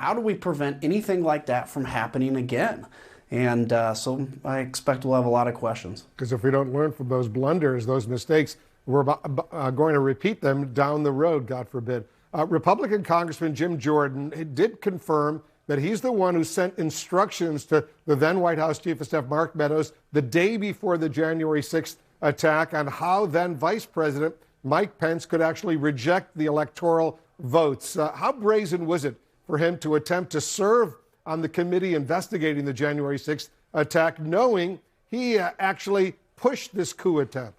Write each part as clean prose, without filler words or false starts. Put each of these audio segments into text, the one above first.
how do we prevent anything like that from happening again? And so I expect we'll have a lot of questions. Because if we don't learn from those blunders, those mistakes, we're going to repeat them down the road, God forbid. Republican Congressman Jim Jordan did confirm that he's the one who sent instructions to the then White House Chief of Staff Mark Meadows the day before the January 6th attack on how then Vice President Mike Pence could actually reject the electoral votes. How brazen was it for him to attempt to serve on the committee investigating the January 6th attack, knowing he actually pushed this coup attempt?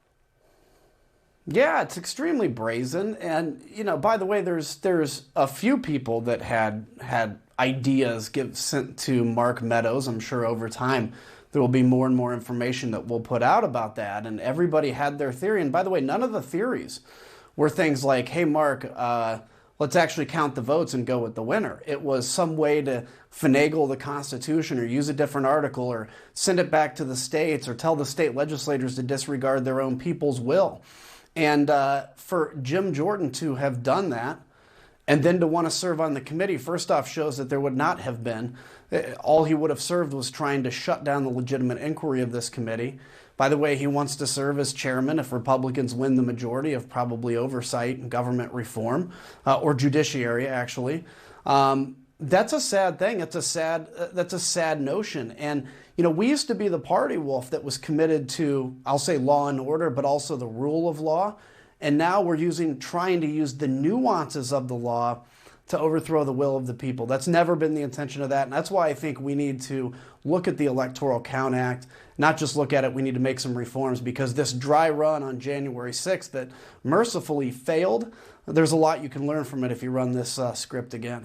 Yeah, it's extremely brazen. And, you know, by the way, there's a few people that had ideas sent to Mark Meadows. I'm sure over time there will be more and more information that we'll put out about that. And everybody had their theory. And by the way, none of the theories were things like, hey, Mark, let's actually count the votes and go with the winner. It was some way to finagle the Constitution or use a different article or send it back to the states or tell the state legislators to disregard their own people's will. And for Jim Jordan to have done that and then to want to serve on the committee, first off, shows that there would not have been. All he would have served was trying to shut down the legitimate inquiry of this committee. By the way, he wants to serve as chairman if Republicans win the majority of probably oversight and government reform, or judiciary, actually. That's a sad thing. That's a sad notion. And, you know, we used to be the party, Wolf, that was committed to, I'll say, law and order, but also the rule of law. And now we're trying to use the nuances of the law to overthrow the will of the people. That's never been the intention of that. And that's why I think we need to look at the Electoral Count Act, not just look at it, we need to make some reforms, because this dry run on January 6th that mercifully failed, there's a lot you can learn from it if you run this script again.